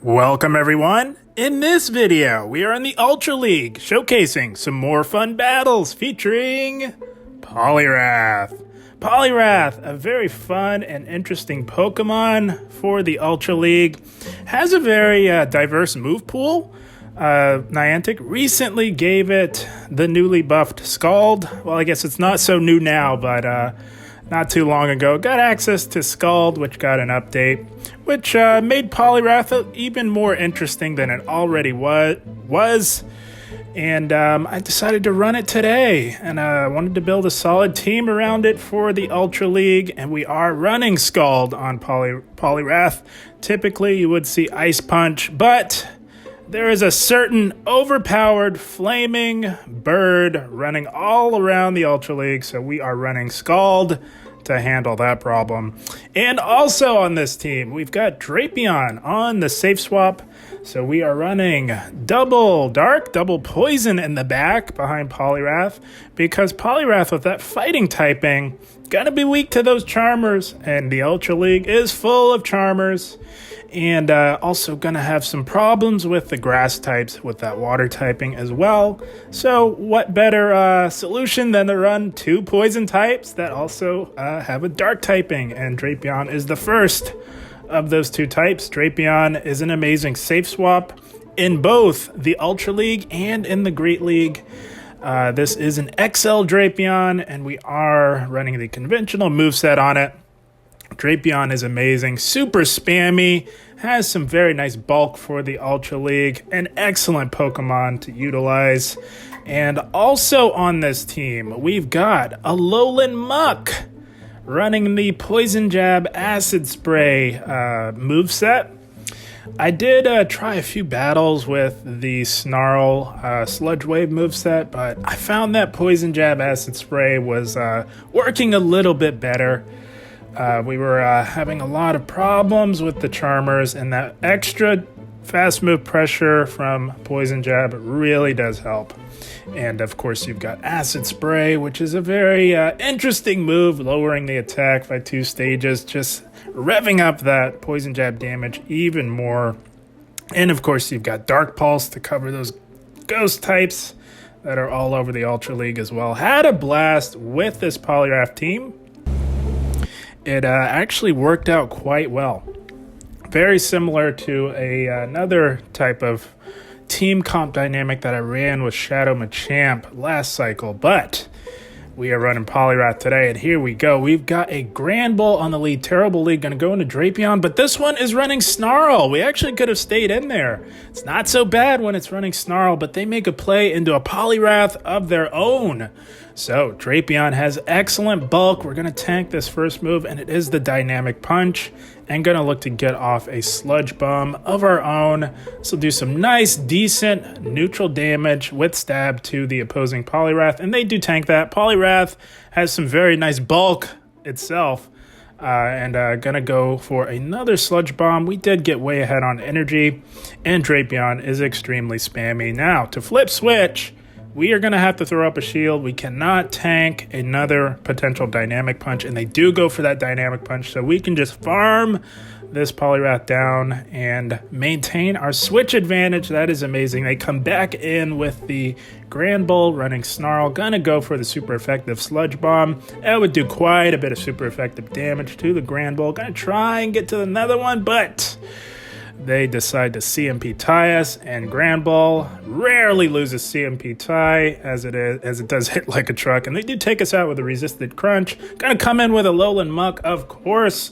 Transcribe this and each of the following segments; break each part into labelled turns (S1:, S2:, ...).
S1: Welcome everyone! In this video, we are in the Ultra League, showcasing some more fun battles featuring Poliwrath. Poliwrath, a very fun and interesting Pokemon for the Ultra League, has a very diverse move pool. Niantic recently gave it the newly buffed Scald. Well, I guess it's not so new now, but not too long ago, got access to Scald, which got an update, which made Poliwrath even more interesting than it already was. And I decided to run it today, and I wanted to build a solid team around it for the Ultra League, and we are running Scald on Poliwrath. Typically, you would see Ice Punch, but there is a certain overpowered flaming bird running all around the Ultra League, so we are running Scald to handle that problem. And also on this team, we've got Drapion on the safe swap, so we are running double dark, double poison in the back behind Poliwrath, because Poliwrath with that fighting typing, gonna be weak to those Charmers, and the Ultra League is full of Charmers. And also going to have some problems with the grass types with that water typing as well. So what better solution than to run two poison types that also have a dark typing. And Drapion is the first of those two types. Drapion is an amazing safe swap in both the Ultra League and in the Great League. This is an XL Drapion, and we are running the conventional moveset on it. Drapion is amazing, super spammy, has some very nice bulk for the Ultra League, an excellent Pokemon to utilize. And also on this team, we've got a Lowland Muck running the Poison Jab Acid Spray moveset. I did try a few battles with the Snarl Sludge Wave moveset, but I found that Poison Jab Acid Spray was working a little bit better. We were having a lot of problems with the Charmers, and that extra fast move pressure from Poison Jab really does help. And of course, you've got Acid Spray, which is a very interesting move, lowering the attack by 2 stages, just revving up that Poison Jab damage even more. And of course, you've got Dark Pulse to cover those ghost types that are all over the Ultra League as well. Had a blast with this Poliwrath team. It actually worked out quite well. Very similar to another type of team comp dynamic that I ran with Shadow Machamp last cycle, but we are running Poliwrath today, and here we go. We've got a Grand Bull on the lead, Terrible League, going to go into Drapion, but this one is running Snarl. We actually could have stayed in there. It's not so bad when it's running Snarl, but they make a play into a Poliwrath of their own. So Drapion has excellent bulk. We're going to tank this first move, and it is the Dynamic Punch, and going to look to get off a Sludge Bomb of our own. This will do some nice, decent, neutral damage with stab to the opposing Poliwrath, and they do tank that. Poliwrath has some very nice bulk itself, and going to go for another Sludge Bomb. We did get way ahead on energy, and Drapion is extremely spammy. Now, to flip switch, we are going to have to throw up a shield. We cannot tank another potential Dynamic Punch, and they do go for that Dynamic Punch, so we can just farm this Poliwrath down and maintain our switch advantage. That is amazing. They come back in with the Grand Bull running Snarl. Gonna go for the super effective Sludge Bomb. That would do quite a bit of super effective damage to the Grand Bull. Gonna try and get to another one, but they decide to CMP tie us, and Grand Bull rarely loses CMP tie as it does hit like a truck, and they do take us out with a resisted crunch. Gonna come in with a Lowland Muck, of course,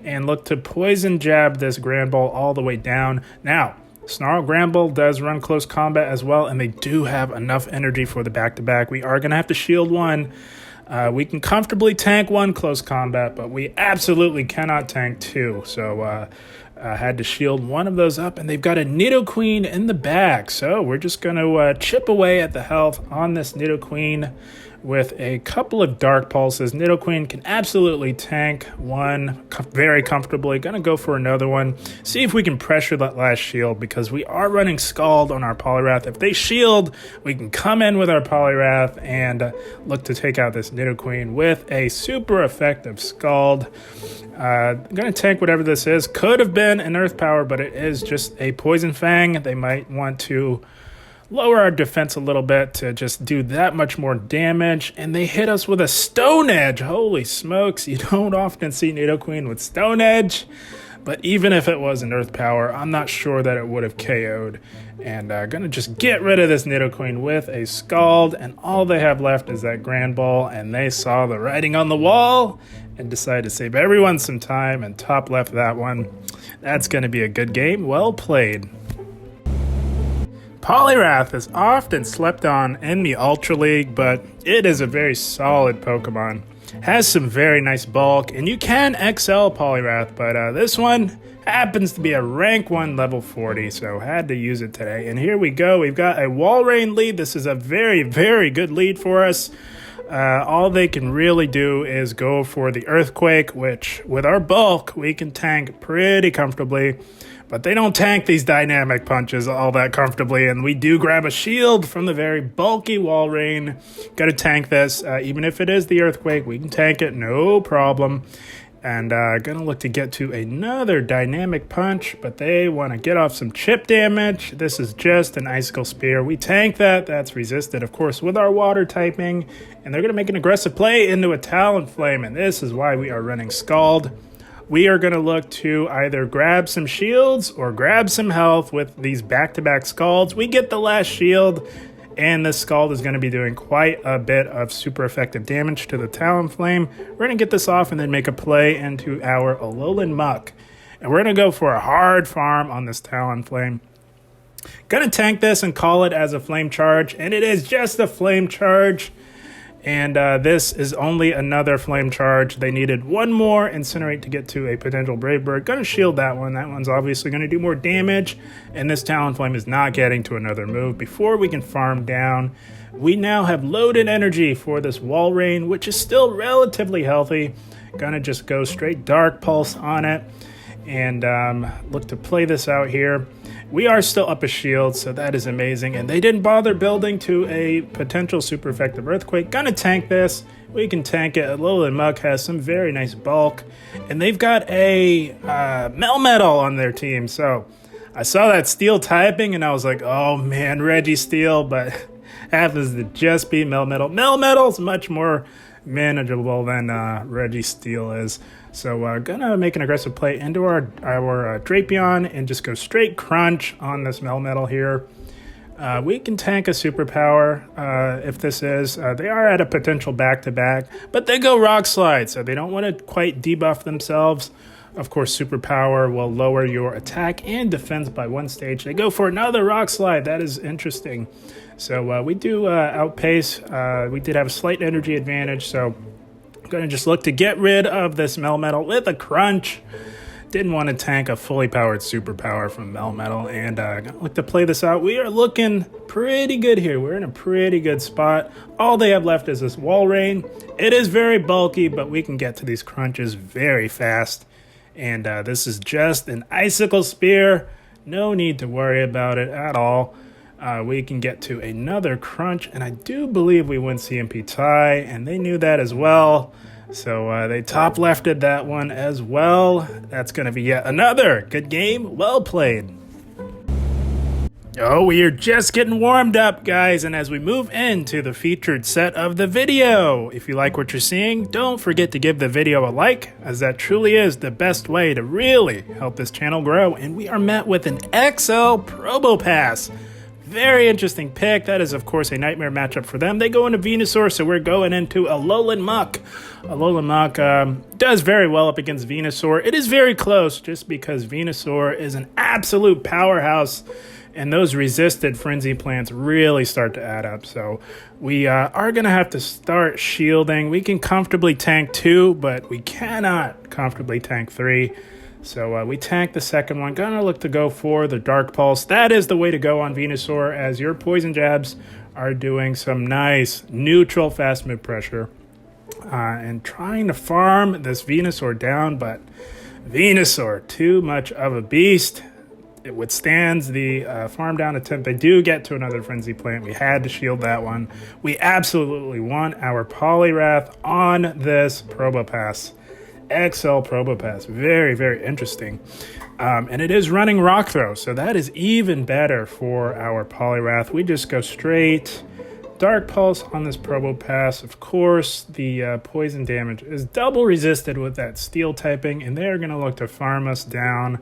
S1: and look to Poison Jab this Grand Bull all the way down. Now, Snarl Grand Bull does run close combat as well, and they do have enough energy for the back-to-back. We are gonna have to shield one. We can comfortably tank one close combat, but we absolutely cannot tank two. So had to shield one of those up, and they've got a Nidoqueen in the back. So we're just going to chip away at the health on this Nidoqueen with a couple of Dark Pulses. Nidoqueen can absolutely tank one very comfortably. Gonna go for another one. See if we can pressure that last shield, because we are running Scald on our Poliwrath. If they shield, we can come in with our Poliwrath and look to take out this Nidoqueen with a super effective Scald. I'm gonna tank whatever this is. Could have been an Earth Power, but it is just a Poison Fang. They might want to lower our defense a little bit to just do that much more damage. And they hit us with a Stone Edge. Holy smokes, you don't often see Nidoqueen with Stone Edge. But even if it was an Earth Power, I'm not sure that it would have KO'd. And gonna just get rid of this Nidoqueen with a Scald. And all they have left is that Grand Ball. And they saw the writing on the wall and decided to save everyone some time and top left that one. That's gonna be a good game. Well played. Poliwrath is often slept on in the Ultra League, but it is a very solid Pokemon. Has some very nice bulk, and you can XL Poliwrath, but this one happens to be a rank 1 level 40, so had to use it today. And here we go, we've got a Walrein lead. This is a very, very good lead for us. All they can really do is go for the Earthquake, which with our bulk, we can tank pretty comfortably. But they don't tank these dynamic punches all that comfortably, and we do grab a shield from the very bulky Walrein. Gotta tank this, even if it is the Earthquake, we can tank it, no problem. And gonna look to get to another dynamic punch, but they want to get off some chip damage. This is just an Icicle Spear. We tank that, that's resisted, of course, with our water typing. And they're gonna make an aggressive play into a Talonflame, and this is why we are running Scald. We are going to look to either grab some shields or grab some health with these back-to-back Scalds. We get the last shield, and this Scald is going to be doing quite a bit of super effective damage to the Talonflame. We're going to get this off and then make a play into our Alolan Muck. And we're going to go for a hard farm on this Talonflame. Going to tank this and call it as a Flame Charge, and it is just a Flame Charge. And this is only another Flame Charge. They needed one more Incinerate to get to a potential Brave Bird. Gonna shield that one. That one's obviously gonna do more damage. And this Talonflame is not getting to another move. Before we can farm down, we now have loaded energy for this Walrein, which is still relatively healthy. Gonna just go straight Dark Pulse on it. And look to play this out here. We are still up a shield, so that is amazing. And they didn't bother building to a potential super effective Earthquake. Gonna tank this. We can tank it. Lowland Muck has some very nice bulk. And they've got a Melmetal on their team. So I saw that Steel typing, and I was like, oh man, Registeel. But happens to just be Melmetal. Melmetal's much more manageable than Registeel is. So gonna make an aggressive play into our Drapion and just go straight Crunch on this Melmetal here. We can tank a superpower if this is. They are at a potential back-to-back, but they go Rock Slide, so they don't want to quite debuff themselves. Of course, superpower will lower your attack and defense by 1 stage. They go for another Rock Slide. That is interesting. So we do outpace. We did have a slight energy advantage, so I'm going to just look to get rid of this Melmetal with a Crunch. Didn't want to tank a fully powered superpower from Melmetal, and going to look to play this out. We are looking pretty good here. We're in a pretty good spot. All they have left is this Walrein. It is very bulky, but we can get to these Crunches very fast. And this is just an Icicle Spear. No need to worry about it at all. We can get to another Crunch, and I do believe we win CMP tie, and they knew that as well. So they top lefted that one as well. That's going to be yet another good game. Well played. Oh, we are just getting warmed up, guys, and as we move into the featured set of the video, if you like what you're seeing, don't forget to give the video a like, as that truly is the best way to really help this channel grow. And we are met with an XL Probo Pass. Very interesting pick. That is, of course, a nightmare matchup for them. They go into Venusaur, so we're going into a Lowland Muck. Alolan Muk does very well up against Venusaur. It is very close, just because Venusaur is an absolute powerhouse, and those resisted Frenzy Plants really start to add up. So we are going to have to start shielding. We can comfortably tank 2, but we cannot comfortably tank 3. So we tank the second one. Gonna look to go for the Dark Pulse. That is the way to go on Venusaur, as your poison jabs are doing some nice neutral fast move pressure and trying to farm this Venusaur down, but Venusaur, too much of a beast. It withstands the farm down attempt. They do get to another Frenzy Plant. We had to shield that one. We absolutely want our Poliwrath on this Probopass. XL Probopass. Very, very interesting. And it is running Rock Throw, so that is even better for our Poliwrath. We just go straight Dark Pulse on this Probopass. Of course, the poison damage is double resisted with that Steel typing, and they're going to look to farm us down.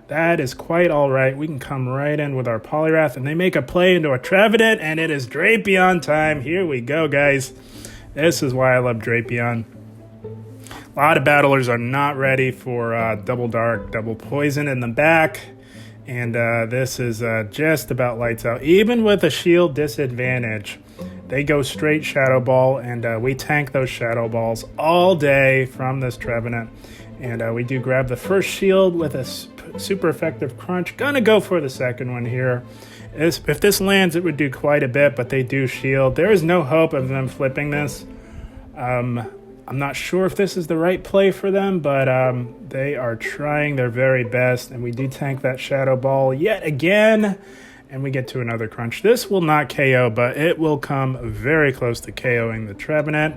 S1: That is quite all right. We can come right in with our Poliwrath, and they make a play into a Trevenant, and it is Drapion time. Here we go, guys. This is why I love Drapion. A lot of battlers are not ready for double dark, double poison in the back. And this is just about lights out. Even with a shield disadvantage, they go straight Shadow Ball, and we tank those Shadow Balls all day from this Trevenant. And we do grab the first shield with a super effective crunch. Gonna go for the second one here. If this lands, it would do quite a bit, but they do shield. There is no hope of them flipping this. I'm not sure if this is the right play for them, but they are trying their very best, and we do tank that Shadow Ball yet again, and we get to another crunch. This will not KO, but it will come very close to KOing the Trevenant,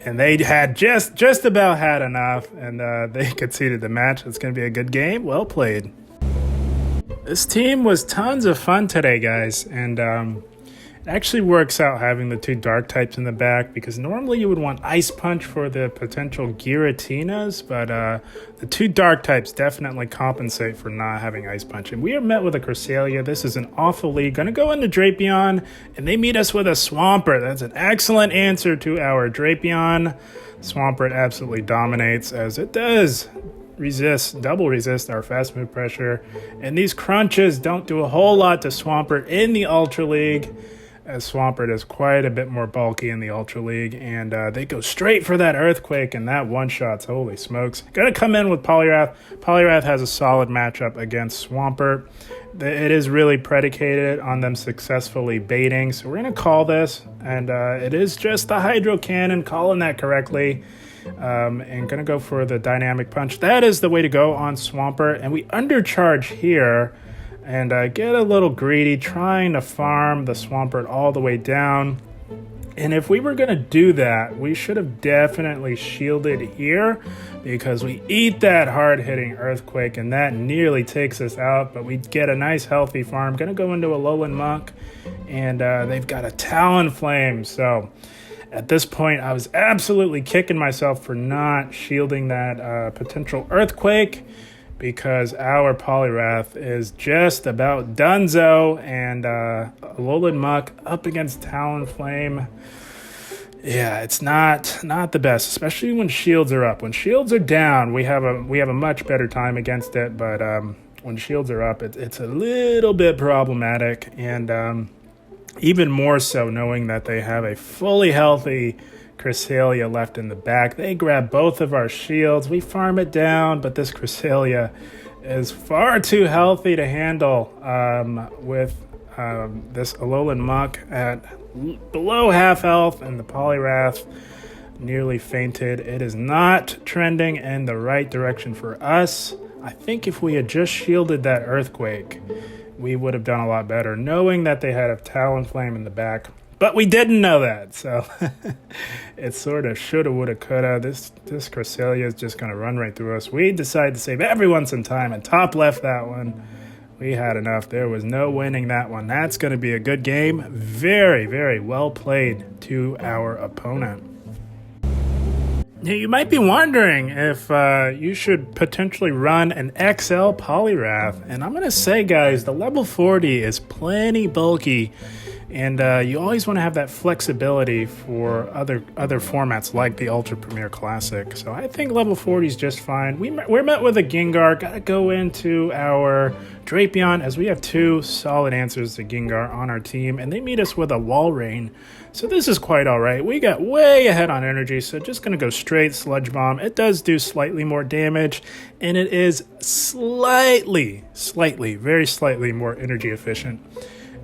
S1: and they had just about had enough, and they conceded the match. It's going to be a good game. Well played. This team was tons of fun today, guys, and it actually works out having the two dark types in the back, because normally you would want Ice Punch for the potential Giratinas, but the two dark types definitely compensate for not having Ice Punch. And we are met with a Cresselia. This is an awful lead. Going to go into Drapion, and they meet us with a Swampert. That's an excellent answer to our Drapion. Swampert absolutely dominates, as it does double resist our fast move pressure. And these crunches don't do a whole lot to Swampert in the Ultra League, as Swampert is quite a bit more bulky in the Ultra League, and they go straight for that Earthquake, and that one-shots, holy smokes. Gonna come in with Poliwrath. Poliwrath has a solid matchup against Swampert. It is really predicated on them successfully baiting, so we're gonna call this, and it is just the Hydro Cannon, calling that correctly, and gonna go for the Dynamic Punch. That is the way to go on Swampert, and we undercharge here, and get a little greedy, trying to farm the Swampert all the way down. And if we were going to do that, we should have definitely shielded here, because we eat that hard-hitting Earthquake, and that nearly takes us out. But we get a nice, healthy farm. Going to go into a Lowland Muck, and they've got a Talonflame. So at this point, I was absolutely kicking myself for not shielding that potential Earthquake, because our Poliwrath is just about donezo, and Lowland Muck up against Talonflame. Yeah, it's not the best, especially when shields are up. When shields are down, we have a much better time against it, but when shields are up, it's a little bit problematic, and even more so knowing that they have a fully healthy Cresselia left in the back. They grab both of our shields. We farm it down, but this Cresselia is far too healthy to handle with this Alolan Muck at below half health, and the Poliwrath nearly fainted. It is not trending in the right direction for us. I think if we had just shielded that Earthquake, we would have done a lot better, knowing that they had a Talonflame in the back. But we didn't know that, so it sort of shoulda, woulda, coulda. This Cresselia is just going to run right through us. We decided to save everyone some time and top left that one. We had enough. There was no winning that one. That's going to be a good game. Very, very well played to our opponent. Now, you might be wondering if you should potentially run an XL Poliwrath. And I'm going to say, guys, the level 40 is plenty bulky. And you always want to have that flexibility for other formats like the Ultra Premier Classic. So I think level 40 is just fine. We're met with a Gengar. Got to go into our Drapion, as we have two solid answers to Gengar on our team. And they meet us with a Walrein. So this is quite all right. We got way ahead on energy, so just going to go straight Sludge Bomb. It does do slightly more damage, and it is slightly, very slightly more energy efficient.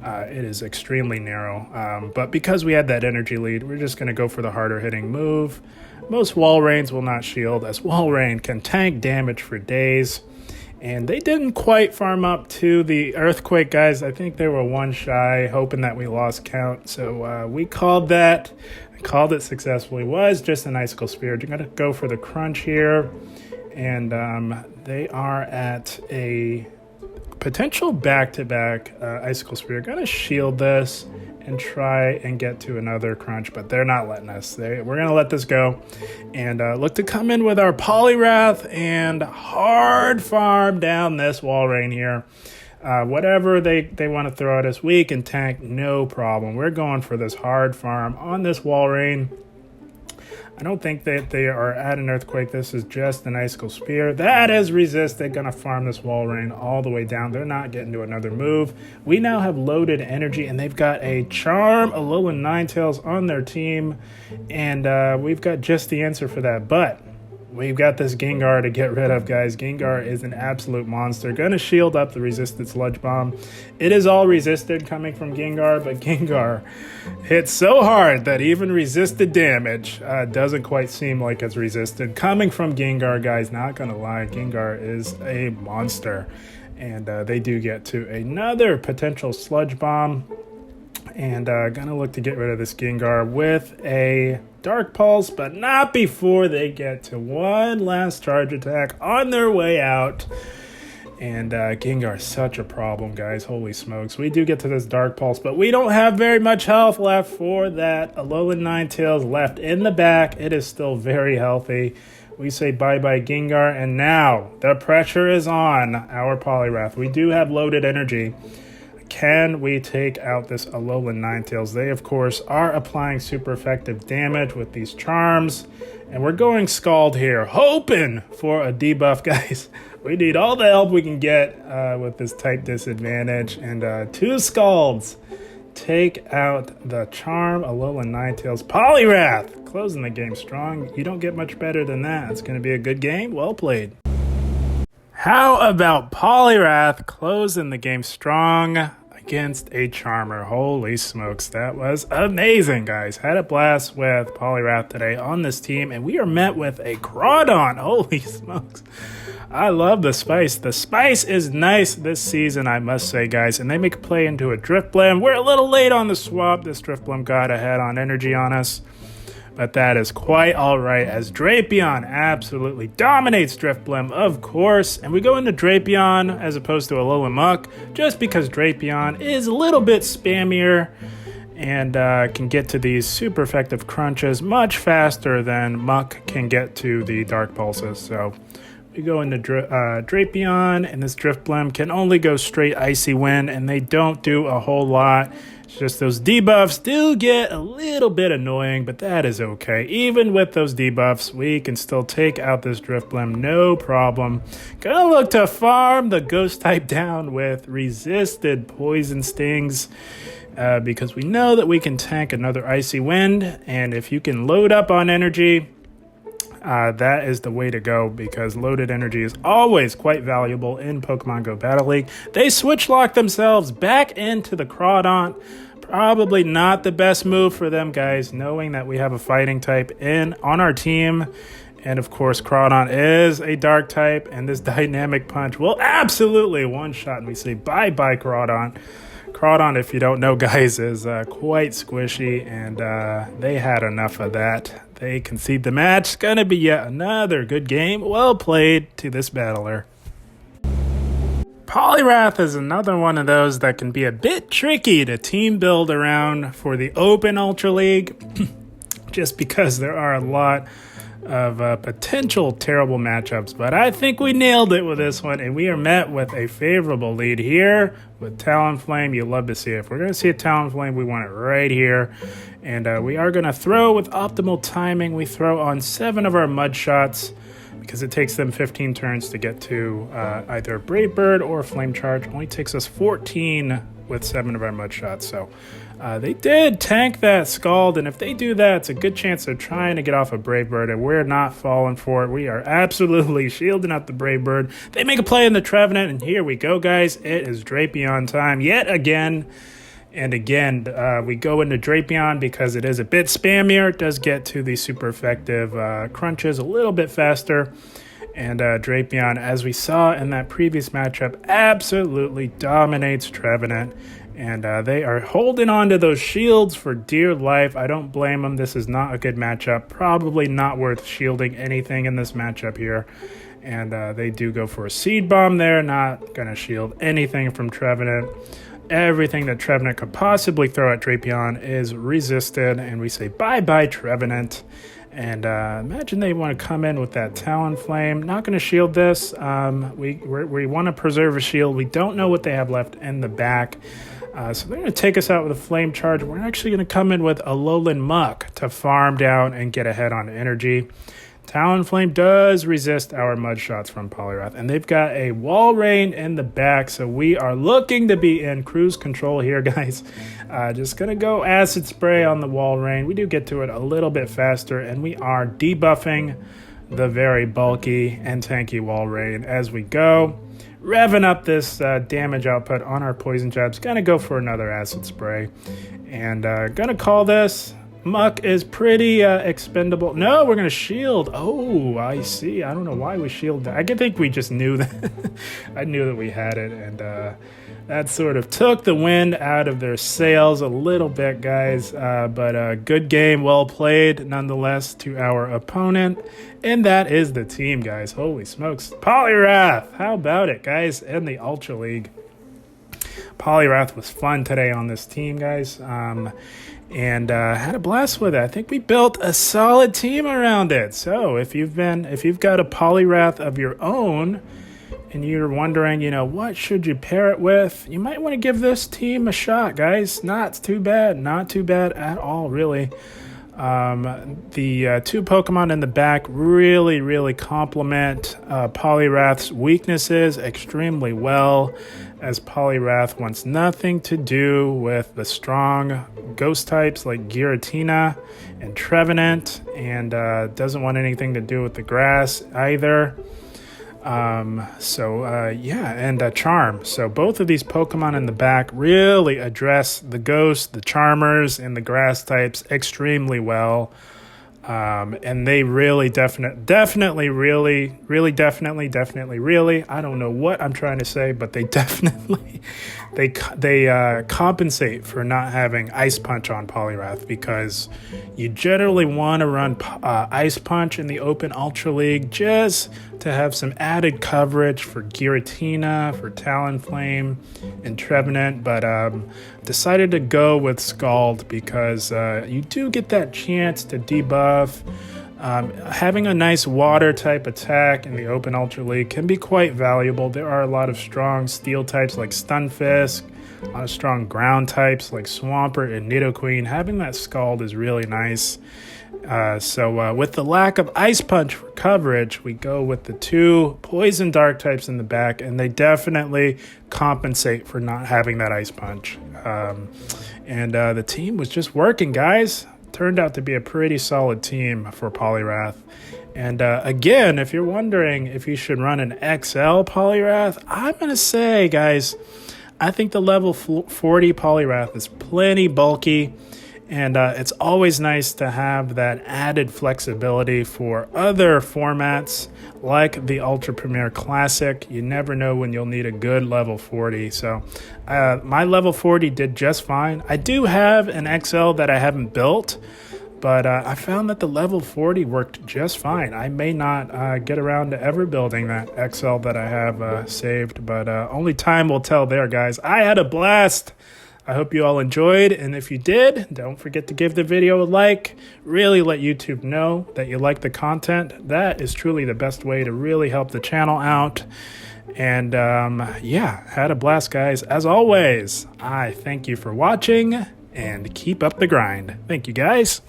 S1: It is extremely narrow. But because we had that energy lead, we're just going to go for the harder hitting move. Most wall rains will not shield, as wall rain can tank damage for days. And they didn't quite farm up to the earthquake, guys. I think they were one shy, hoping that we lost count. So we called that. I called it successfully. It was just an icicle spear. You're going to go for the crunch here. And they are at a potential back-to-back icicle spear. Going to shield this and try and get to another crunch, but they're not letting us. We're going to let this go and look to come in with our Poliwrath and hard farm down this wall rain here. Whatever they want to throw at us, we can tank, no problem. We're going for this hard farm on this wall rain. I don't think that they are at an earthquake. This is just an icicle spear. That is resist. They're going to farm this wall rain all the way down. They're not getting to another move. We now have loaded energy, and they've got a Charm, Alolan Ninetales on their team, and we've got just the answer for that. But we've got this Gengar to get rid of, guys. Gengar is an absolute monster. Going to shield up the resisted Sludge Bomb. It is all resisted coming from Gengar, but Gengar hits so hard that even resisted damage doesn't quite seem like it's resisted. Coming from Gengar, guys, not going to lie, Gengar is a monster. And they do get to another potential Sludge Bomb. And gonna look to get rid of this Gengar with a Dark Pulse, but not before they get to one last charge attack on their way out. And Gengar is such a problem, guys. Holy smokes. We do get to this Dark Pulse, but we don't have very much health left for that Alolan Ninetales left in the back. It is still very healthy. We say bye-bye Gengar, and now the pressure is on our Poliwrath. We do have loaded energy. Can we take out this Alolan Ninetales? They, of course, are applying super effective damage with these charms. And we're going Scald here, hoping for a debuff, guys. We need all the help we can get with this type disadvantage. And 2 Scalds take out the Charm, Alolan Ninetales. Poliwrath closing the game strong. You don't get much better than that. It's going to be a good game. Well played. How about Poliwrath closing the game strong against a Charmer? Holy smokes, that was amazing, guys. Had a blast with Poliwrath today on this team, and we are met with a Crawdon. Holy smokes. I love the spice. The spice is nice this season, I must say, guys, and they make a play into a Drifblim. We're a little late on the swap. This Drifblim got ahead on energy on us. But that is quite all right, as Drapion absolutely dominates Drifblim, of course. And we go into Drapion as opposed to Alolan Muck, just because Drapion is a little bit spammier and can get to these super effective crunches much faster than Muck can get to the Dark Pulses. So we go into Drapion, and this Drifblim can only go straight Icy Wind, and they don't do a whole lot. It's just those debuffs do get a little bit annoying, but that is okay. Even with those debuffs, we can still take out this Drifblim, no problem. Gonna look to farm the Ghost type down with resisted Poison Stings, because we know that we can tank another Icy Wind, and if you can load up on energy, that is the way to go, because loaded energy is always quite valuable in Pokemon Go Battle League. They switch lock themselves back into the Crawdon. Probably not the best move for them, guys, knowing that we have a fighting type on our team. And of course, Crawdon is a dark type, and this Dynamic Punch will absolutely one-shot, and we say bye-bye Crawdon. Crawdon, if you don't know, guys, is quite squishy, and they had enough of that. They concede the match. Gonna be yet another good game. Well played to this battler. Poliwrath is another one of those that can be a bit tricky to team build around for the Open Ultra League, just because there are a lot of potential terrible matchups, but I think we nailed it with this one, and we are met with a favorable lead here with Talonflame. You love to see it. If we're going to see a Talonflame, we want it right here, and we are going to throw with optimal timing. We throw on 7 of our Mud Shots, because it takes them 15 turns to get to either Brave Bird or Flame Charge. Only takes us 14 with 7 of our Mud Shots, so they did tank that Scald, and if they do that, it's a good chance they're trying to get off a Brave Bird, and we're not falling for it. We are absolutely shielding out the Brave Bird. They make a play in the Trevenant, and here we go, guys. It is Drapion time yet again, And again, we go into Drapion because it is a bit spammier. It does get to the super effective crunches a little bit faster. And Drapion, as we saw in that previous matchup, absolutely dominates Trevenant. And they are holding on to those shields for dear life. I don't blame them. This is not a good matchup. Probably not worth shielding anything in this matchup here. And they do go for a Seed Bomb there. Not going to shield anything from Trevenant. Everything that Trevenant could possibly throw at Drapion is resisted. And we say bye-bye, Trevenant. And imagine they want to come in with that Talonflame. Not going to shield this. We want to preserve a shield. We don't know what they have left in the back. So they're going to take us out with a Flame Charge. We're actually going to come in with a Lowland Muck to farm down and get ahead on energy. Talonflame does resist our Mud Shots from Poliwrath. And they've got a Wall Rain in the back. So we are looking to be in cruise control here, guys. Just going to go Acid Spray on the Wall Rain. We do get to it a little bit faster. And we are debuffing the very bulky and tanky Wall Rain as we go. Revving up this damage output on our Poison Jabs. Gonna go for another Acid Spray. And gonna call this. Muck is pretty expendable. No, we're gonna shield. Oh, I see. I don't know why we shielded that. I think we just knew that. I knew that we had it. And that sort of took the wind out of their sails a little bit, guys. But good game, well played, nonetheless, to our opponent. And that is the team, guys. Holy smokes. Poliwrath! How about it, guys? In the Ultra League. Poliwrath was fun today on this team, guys. And had a blast with it. I think we built a solid team around it. So if you've got a Poliwrath of your own, and you're wondering, what should you pair it with? You might want to give this team a shot, guys. Not too bad. Not too bad at all, really. The two Pokemon in the back really, really complement Poliwrath's weaknesses extremely well, as Poliwrath wants nothing to do with the strong ghost types like Giratina and Trevenant, and doesn't want anything to do with the grass either. And Charm. So both of these Pokemon in the back really address the Ghost, the Charmers, and the Grass types extremely well. And they really definitely, I don't know what I'm trying to say, but they definitely, they compensate for not having Ice Punch on Poliwrath, because you generally want to run Ice Punch in the Open Ultra League just to have some added coverage for Giratina, for Talonflame, and Trevenant, but decided to go with Scald because you do get that chance to debuff. Having a nice water type attack in the Open Ultra League can be quite valuable. There are a lot of strong steel types like Stunfisk, a lot of strong ground types like Swampert and Nidoqueen. Having that Scald is really nice. So with the lack of Ice Punch for coverage, we go with the two Poison Dark types in the back, and they definitely compensate for not having that Ice Punch. The team was just working, guys. Turned out to be a pretty solid team for Poliwrath. And again, if you're wondering if you should run an XL Poliwrath, I'm going to say, guys, I think the level 40 Poliwrath is plenty bulky. And it's always nice to have that added flexibility for other formats like the Ultra Premier Classic. You never know when you'll need a good level 40. So my level 40 did just fine. I do have an XL that I haven't built, but I found that the level 40 worked just fine. I may not get around to ever building that XL that I have saved, but only time will tell there, guys. I had a blast. I hope you all enjoyed, and if you did, don't forget to give the video a like. Really let YouTube know that you like the content. That is truly the best way to really help the channel out. And had a blast, guys. As always, I thank you for watching, and keep up the grind. Thank you, guys.